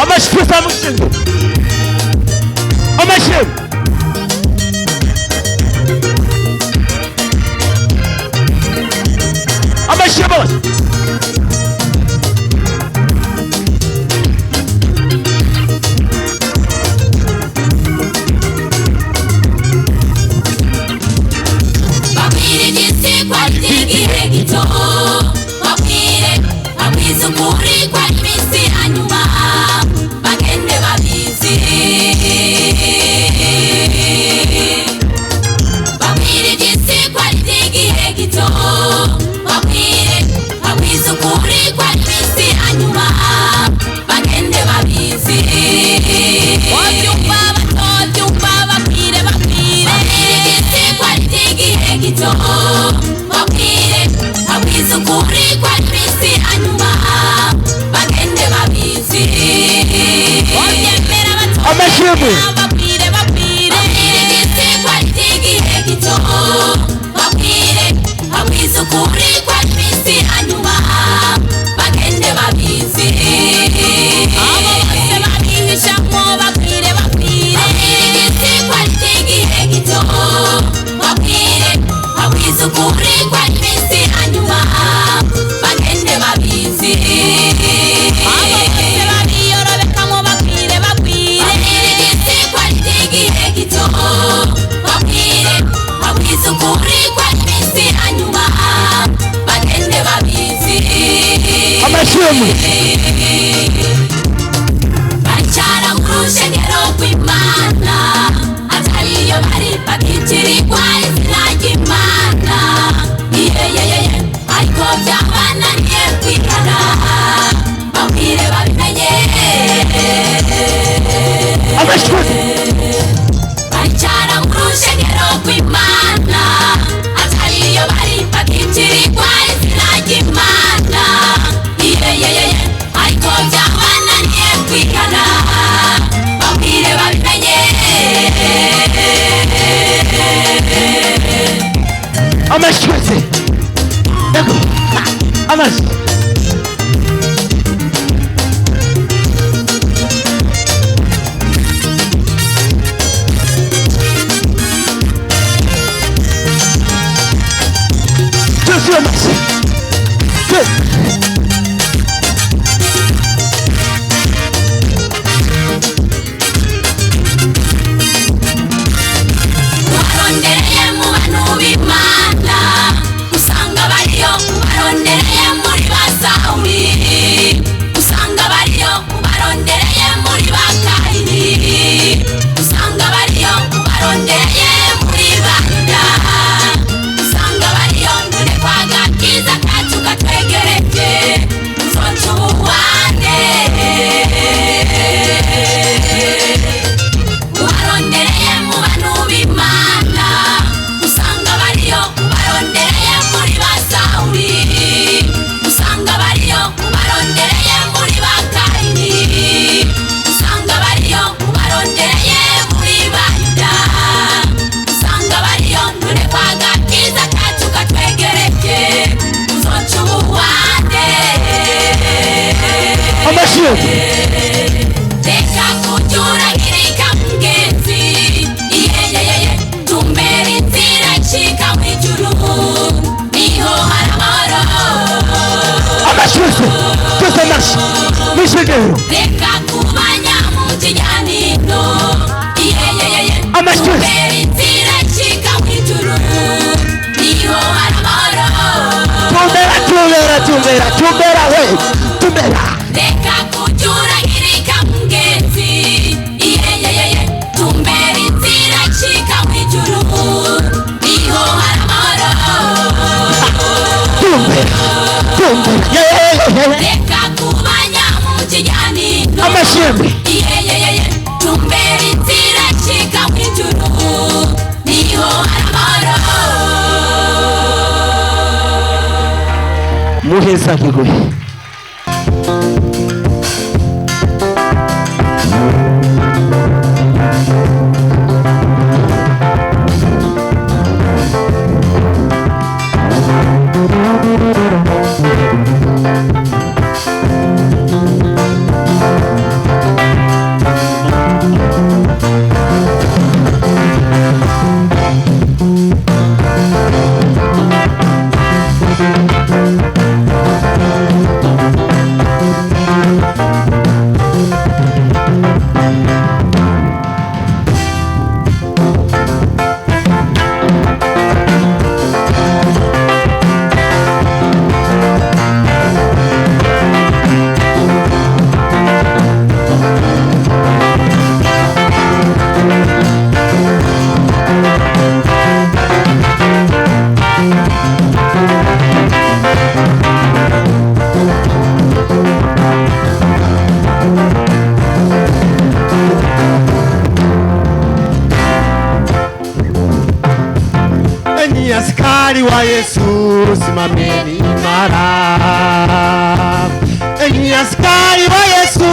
Amashyiga amushinga amashyiga amashyiga bose muheza kiguhe wa Yesu, simameni imara. Enyi askari wa Yesu,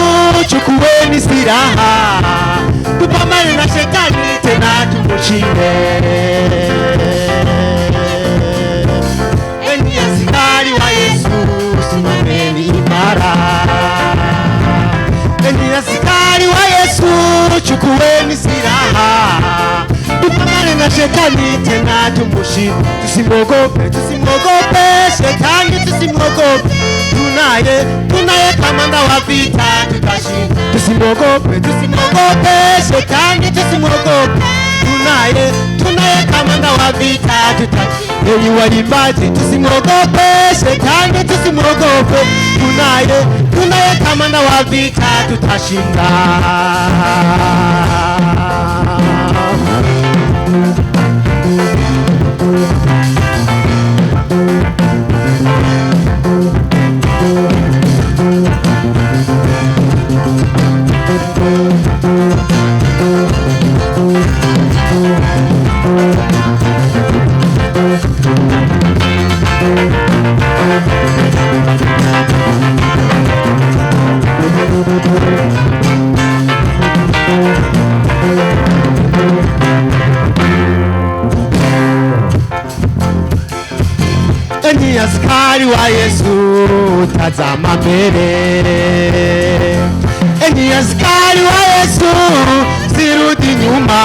chukueni silaha, tupambane na shetani tena tumushinde. Enyi askari wa Yesu, simameni imara. Enyi askari wa Yesu, chukueni silaha, tupambane na shetani tena tumushinde. Tusimwogope, tusimwogope shetani, tusimwogope. Tunaye kamanda wa vita, tutashinda. Tusimwogope, tusimwogope shetani, tusimwogope. Tunaye kamanda wa vita, tutashinda. Enyi walimbaji, tusimwogope shetani, tusimwogope. Tunaye kamanda wa vita, tutashinda. Enyi askari wa Yesu, tazama mbele. Enyi askari wa Yesu, sirudi nyuma.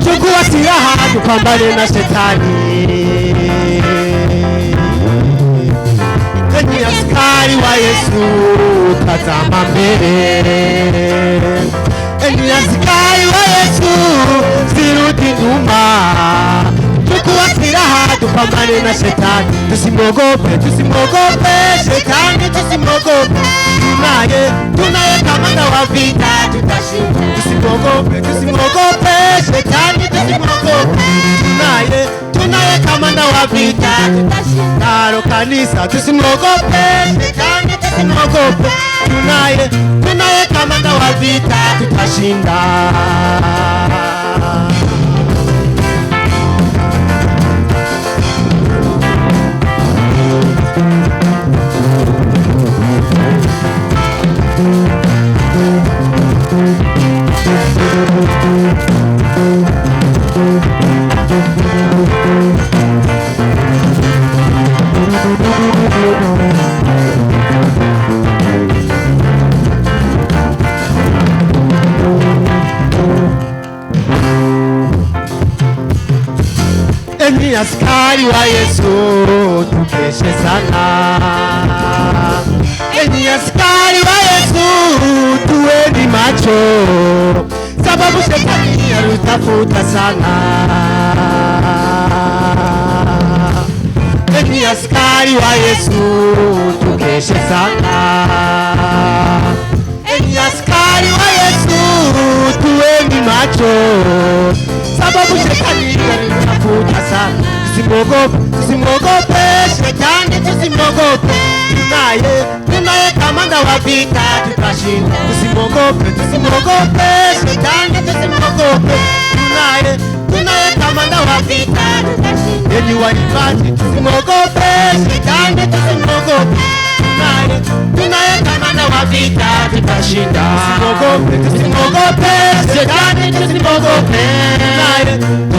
Chukua silaha, tupambane na shetani. Enyi askari wa Yesu, tazama mbele. Enyi askari wa Yesu, sirudi nyuma. Chukua silaha, tupambane na shetani. Tusimwogope, tusimwogope shetani, tusimwogope. Tunaye kamanda wa vita, tutashinda. Tusimwogope, tusimwogope shetani, tusimwogope. Tunaye kamanda wa vita, tutashinda. Nalo kanisa, tusimwogope shetani, tusimwogope. Tunaye kamanda wa vita, tutashinda. Enyi askari wa Yesu, tukeshe sana. Enyi askari wa Yesu, tuweni macho, sababu shetani anatafuta sana. Enyi askari wa Yesu, tukeshe sana. Enyi askari wa Yesu, tuweni macho, sababu shetani anatafuta sana. Tusimwogope, tusimwogope shetani, tusimwogope. Tunaye kamanda wa vita, tutashinda. Tusimwogope, tusimwogope shetani, tusimwogope. Tunaye kamanda wa vita, tutashinda. Enyi waimbaji, tusimwogope shetani, tusimwogope. Tunaye kamanda wa vita, tutashinda. Tusimwogope, tusimwogope shetani, tusimwogope.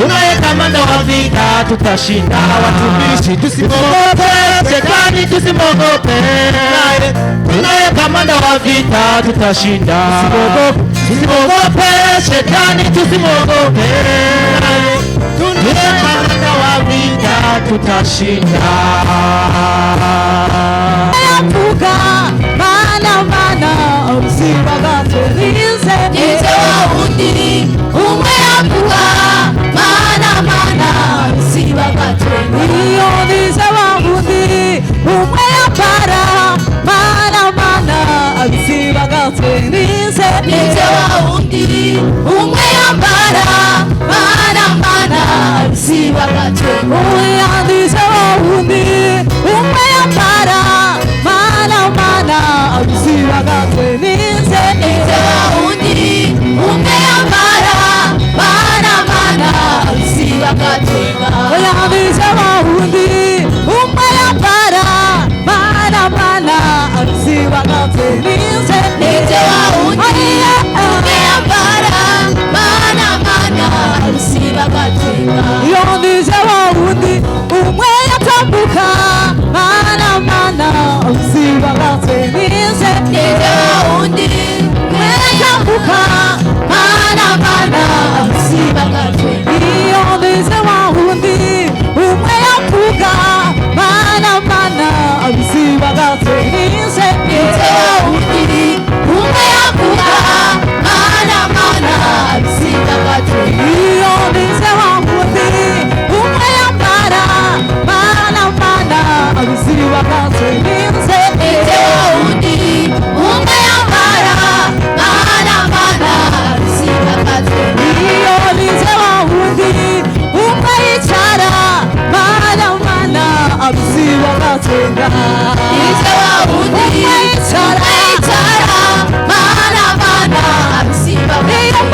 Tunaye kamanda wa vita, tutashinda. Watumishi, tusimwogope shetani, tusimwogope. Tunaye kamanda wa vita, tutashinda. Tusimwogope shetani, tusimwogope. Tunaye kamanda wa vita, tutashinda. Mana usibagateleze nize waundi umwe yakuga mana usibagateleze iyo nize waundi umwe yapara mana usibagateleze nize waundi umwe yapara mana usibagateleze uya nize waundi umwe yapara mana usibagateleze nize waundi umwe yapara mana usibagateleze uya nize waundi bagatsinze Ninde wa wundi umwe yambara mana mana isi bagatsinze iyo ninde wa wundi umwe yicara mana mana abisi bagatsinda Ninde wa wundi umwe yicara mana mana isi bagatsinze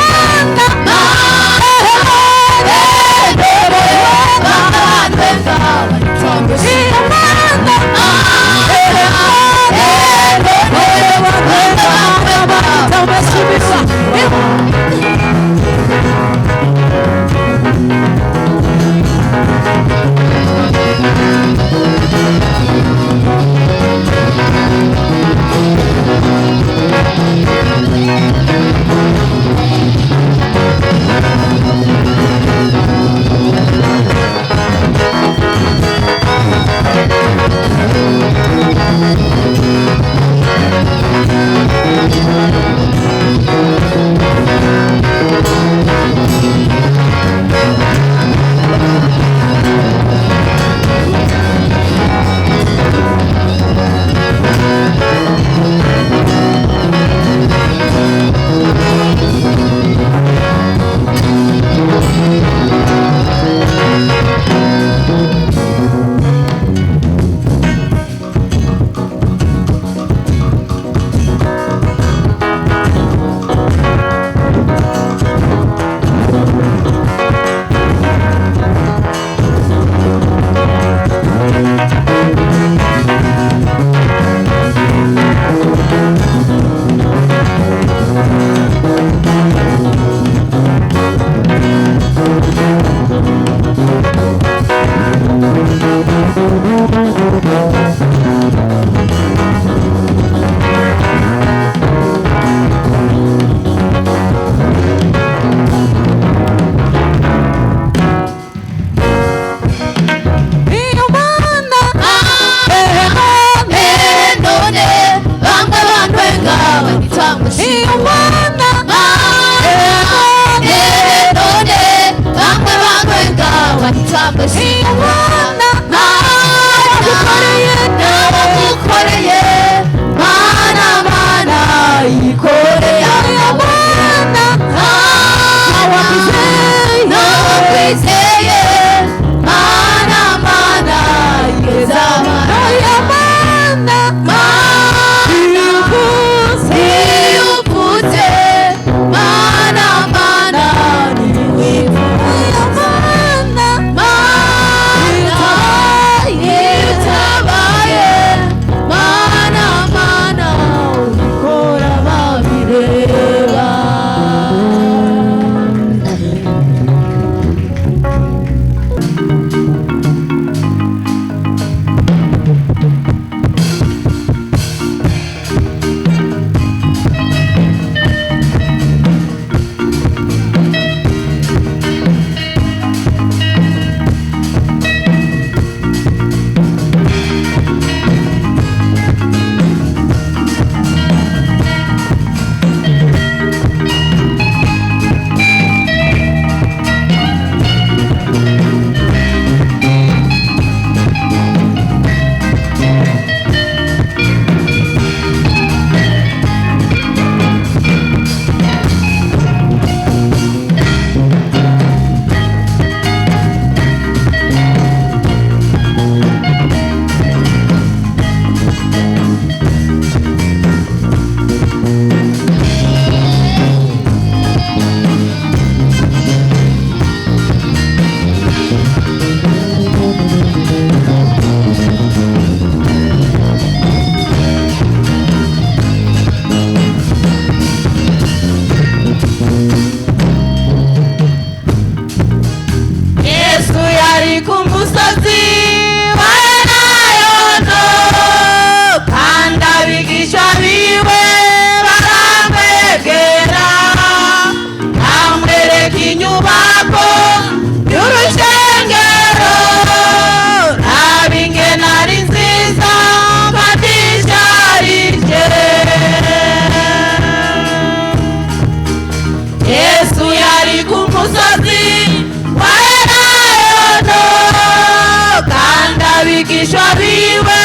abigisha biwe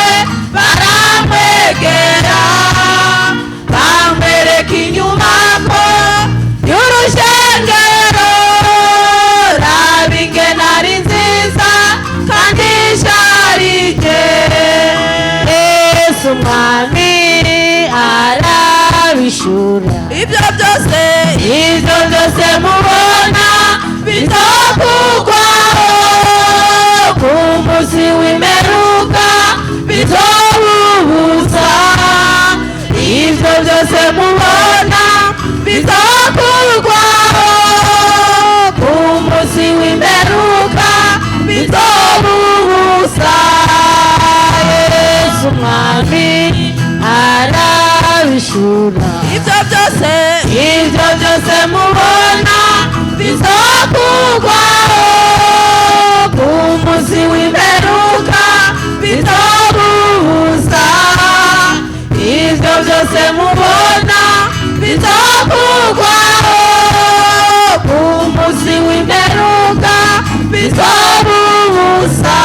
arabishura ibyo byose mubona bizakugwaho ku munsi w'imperuka bizobubuza ibyo byose mubona bizakugwaho ku munsi w'imperuka bizobubuza Yesu mwami arabishura ibyo byose mubona bizakugwaho ku munsi w'imperuka bizobubuza ibyo byose mubona bizakugwaho ku munsi w'imperuka bizobubuza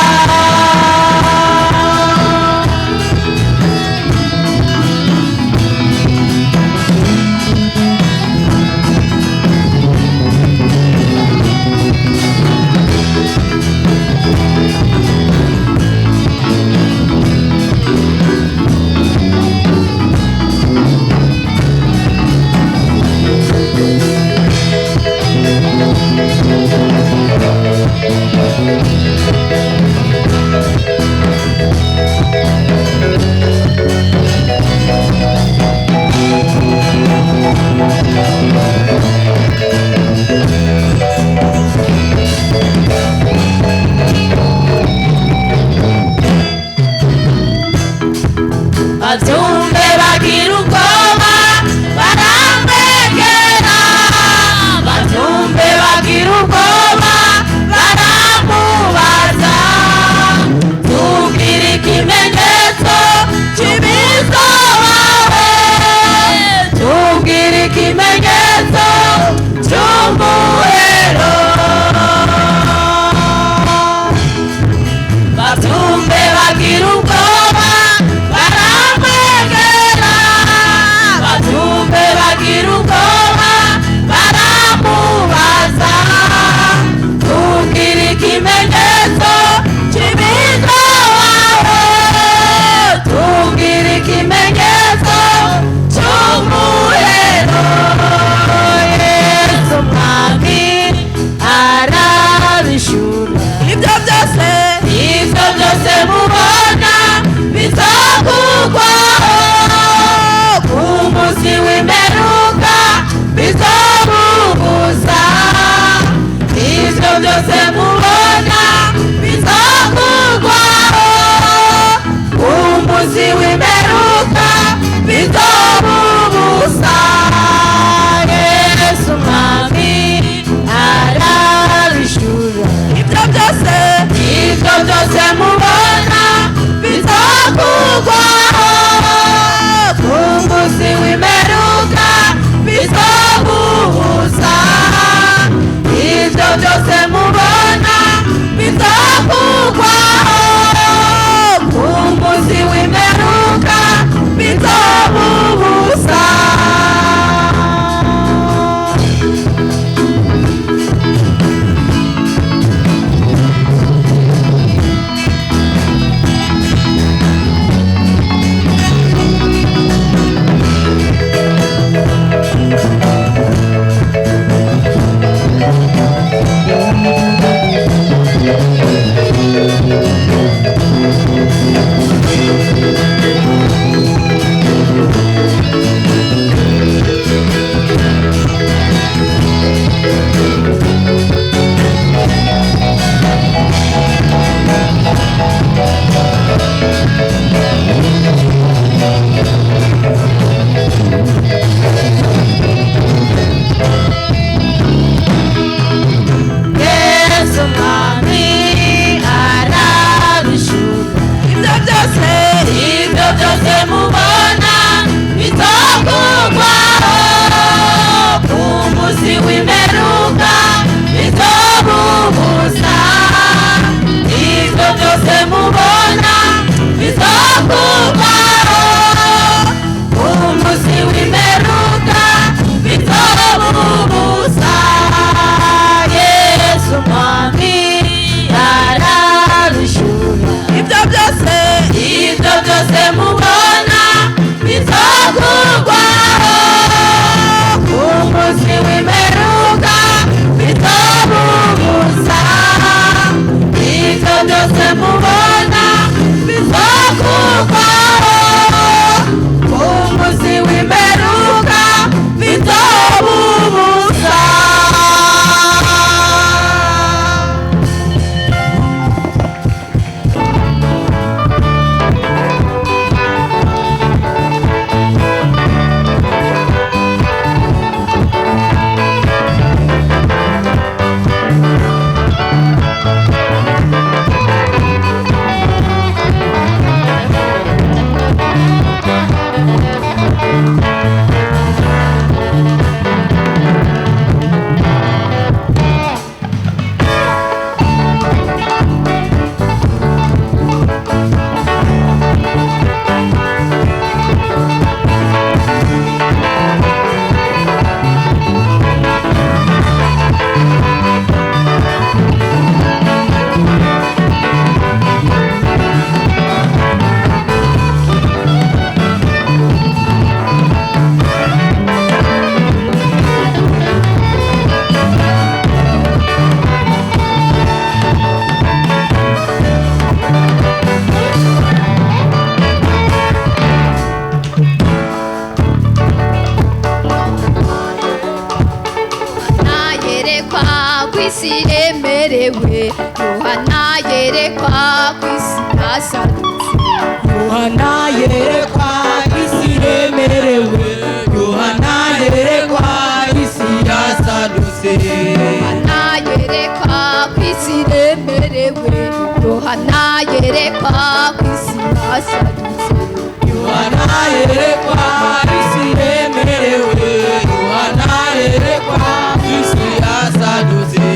batumbe bagira ubwoba baramwegera batumbe bagira ubwoba baramubaza tubwire ikimenyetso cy'imizo wawe tubwire ikimenyetso cy'umuhero batumbe bagira ubwoba batumbe bagira ubwoba baramubaza tubwire ikimenyetso cy'imizo wawe tubwire ikimenyetso cy'umuhero Yesu mwami arabishura ibyo byose mubona bizakugwaho ku munsi w'imperuka bizobubuza ibyo byose mubona bizakugwaho ku munsi w'imperuka bizobubuza Yesu mwami arabishura ibyo byose mubona bizakugwaho ku munsi w'imperuka bizobubuza ibyo byose mubona bizakugwaho ku munsi w'imperuka bizobubuza Mwami yerekwa kw'isi yasadutse Yohana yerekwa isi iremerewe Yohana yerekwa isi yasadutse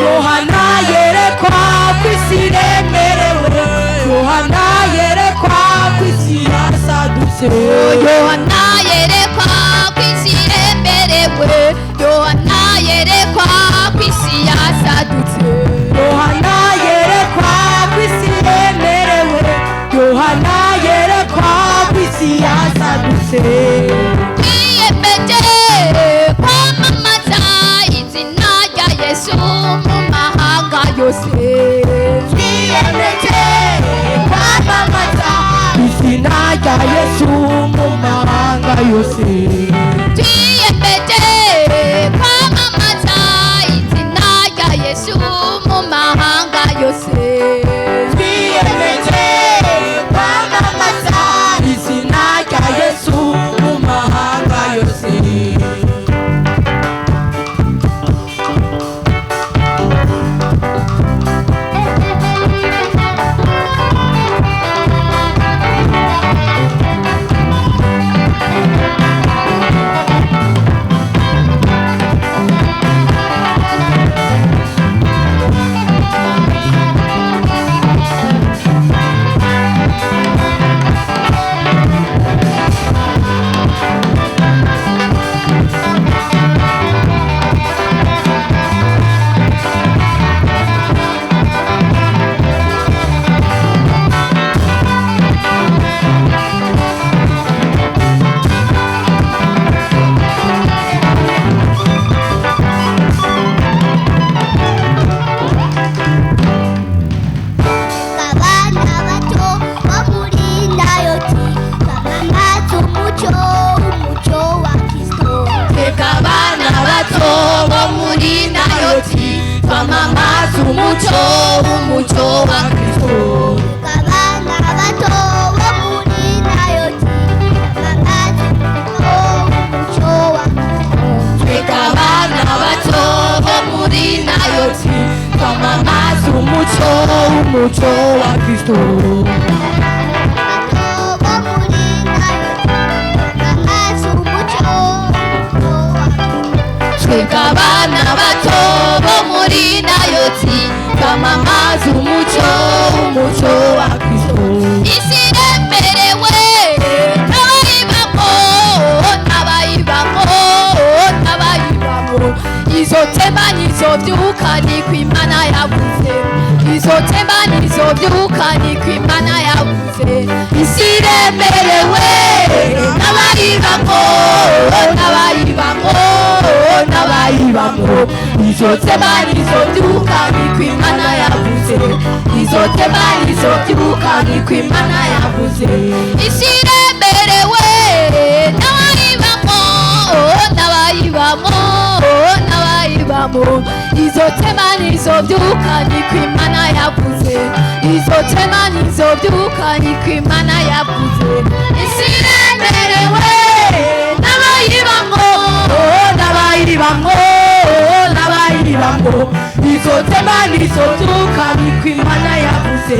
Yohana yerekwa kw'isi iremerewe Yohana yerekwa kw'isi yasadutse Yohana yerekwa kw'isi iremerewe Yohana yerekwa kw'isi yasadutse Yohana yerekwa kw'isi iremerewe Yohana yerekwa kw'isi yasadutse twiyemeje kwamamaza izina rya Yesu mu mahanga yose twiyemeje kwamamaza izina rya Yesu mu mahanga yose twiyemeje kwamamaza izina rya Yesu mu mahanga yose twiyemeje kwamamaza izina rya Yesu mu mahanga yose umuco wa Kristo abana bato bo muri nayoti umuco wa twega abana bato bo muri nayoti twamamaza umuco wa Kristo twega abana bato bo muri nayoti twamamaza umuco wa Kristo isi iremerewe n'abayibamo izo tema nizo byuka niko Imana yavuze izo tema nizo byuka niko Imana yavuze isi iremerewe n'abayibamo izo tema nizo byuka niko Imana yavuze izo tema nizo byuka niko Imana yavuze isi iremerewe n'abayibamo izotema n'izobyuka niko Imana yavuze, izotema n'izobyuka niko Imana yavuze. Isi iremerewe n'abayibamwo, n'abayibamwo, n'abayibamwo, izotema n'izobyuka niko Imana yavuze,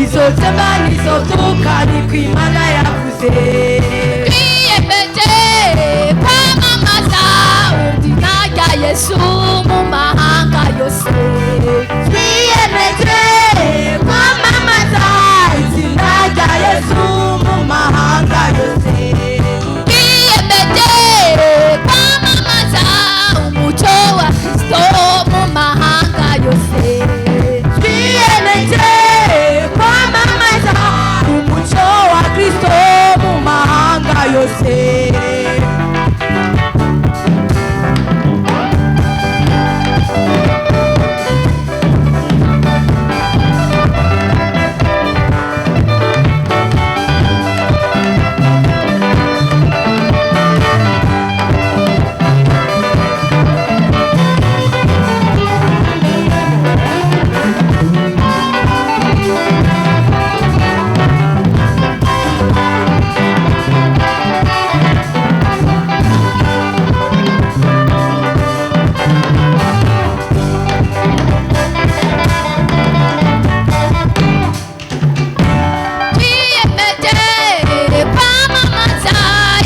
izotema n'izobyuka niko Imana yavuze. Twiyemeje kwamamaza izina rya Yesu mu mahanga yose, twiyemeje kwamamaza izina rya Yesu mu mahanga yose, twiyemeje kwamamaza umuco wa Kristo mu mahanga yose, twiyemeje kwamamaza umuco wa Kristo mu mahanga yose. Twiyemeje kwamamaza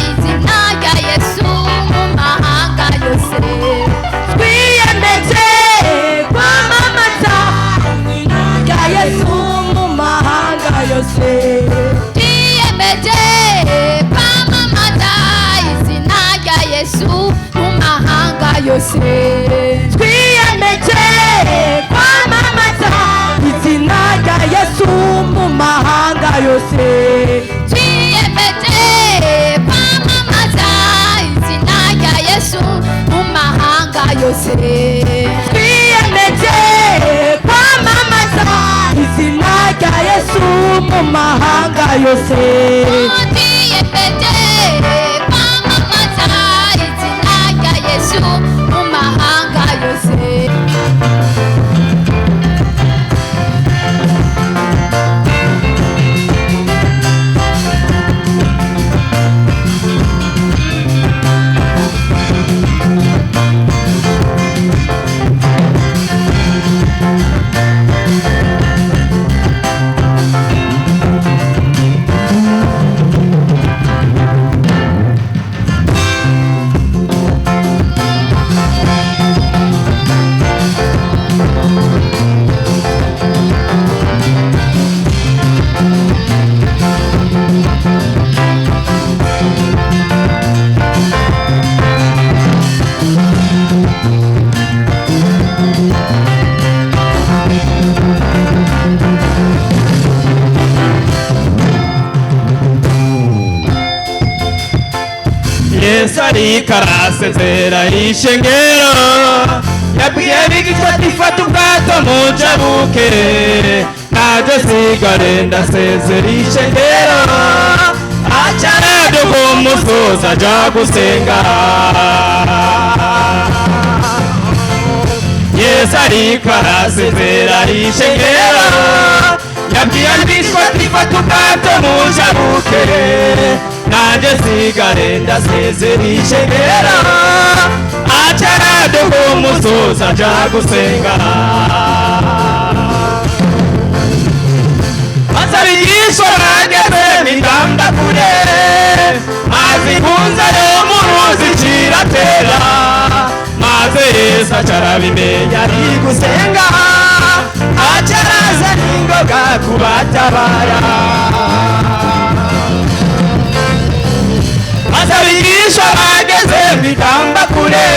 izina rya Yesu mu mahanga yose, twiyemeje kwamamaza izina rya Yesu mu mahanga yose, twiyemeje kwamamaza izina rya Yesu mu mahanga yose, twiyemeje kwamamaza izina rya Yesu mu mahanga yose, twiyemeje kwamamaza izina rya Yesu mu mahanga yose. Yesu ariko arasezera ishengero, yabwiye abigishwa ati fata ubwato mujabuke, naje sigare ndasezera ishengero, aca araduka umusozi aja gusenga. Yesu ariko arasezera ishengero, yabwiye abigishwa ati fata ubwato mujabuke, naje sigare ndasezera ishengero, aca araduka umusozi aja gusenga. Maze abigishwa bageze miganda kure, mazi impunzi yo mu ruzi ciratera, maze Yesu aca arabimenya ari gusenga, aca araza n'ingoga kubatabara. Maze abigishwa bageze miganda kure,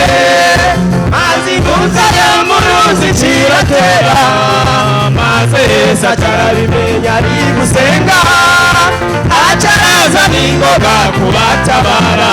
mazi impunzi yo mu ruzi ciratera, maze Yesu aca arabimenya ari gusenga, aca araza n'ingoga kubatabara.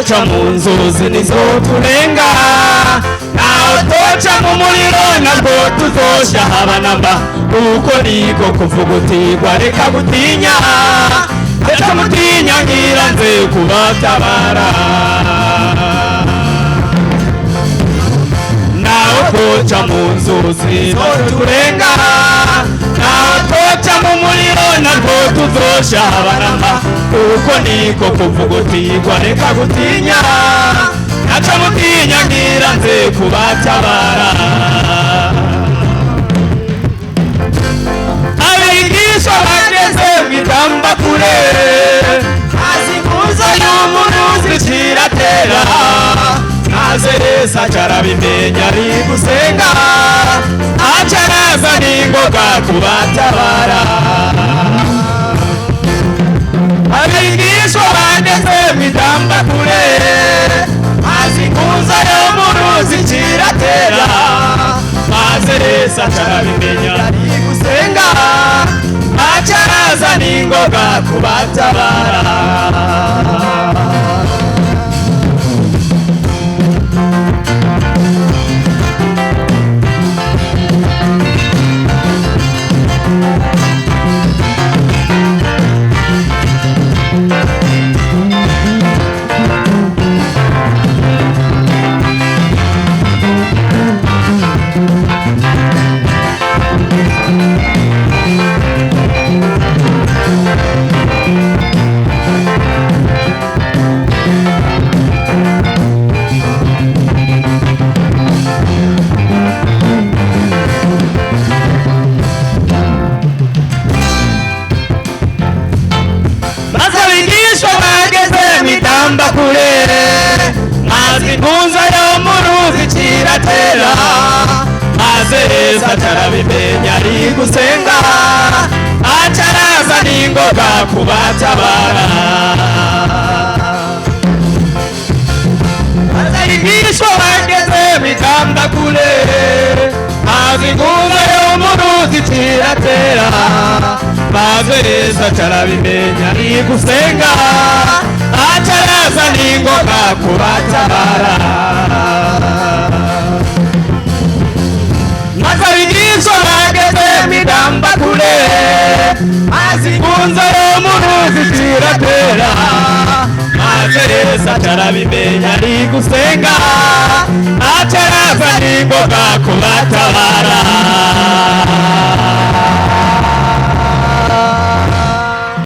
toca mu nzuzi nizo turenga, naho toca mu muriro nabwo tuzosha haba namba. Uko niko kuvuga utigwa reka gutinya, reka mutinya ngira nze kubatabara. Naho toca mu nzuzi nizo turenga, naho toca mu muriro nabwo tuzosha haba namba. Uko niko kuvuga utigwa reka gutinya, naca mutinya ngira nze kubatabara. Abigishwa bageze mw'itamba kure, azikuza y'umuruzi ciratera, maze Yesu acarabimenya ari gusenga, acaraza n'ingoga kubatabara. Abigishwa bageze mw'itamba kure, azikuza y'umuruzi ciratera, maze Yesu acarabimenya ari gusenga, acaraza n'ingoga kubatabara. Kure mazi kunza yo muruzi ciratera, maze Yesu acarabimenya ari gusenga, acaraza n'ingoga kubatabara. Abigishwa bageze mw'itamba kure, mazi kunza yo muruzi ciratera, maze Yesu acarabimenya ari gusenga, acaraza n'ingoga kubatabara. Maze abigishwa bageze mw'itamba kure, azikunza yo muruzi ciratera, maze Yesu acarabimenya ari gusenga, acaraza n'ingoga kubatabara.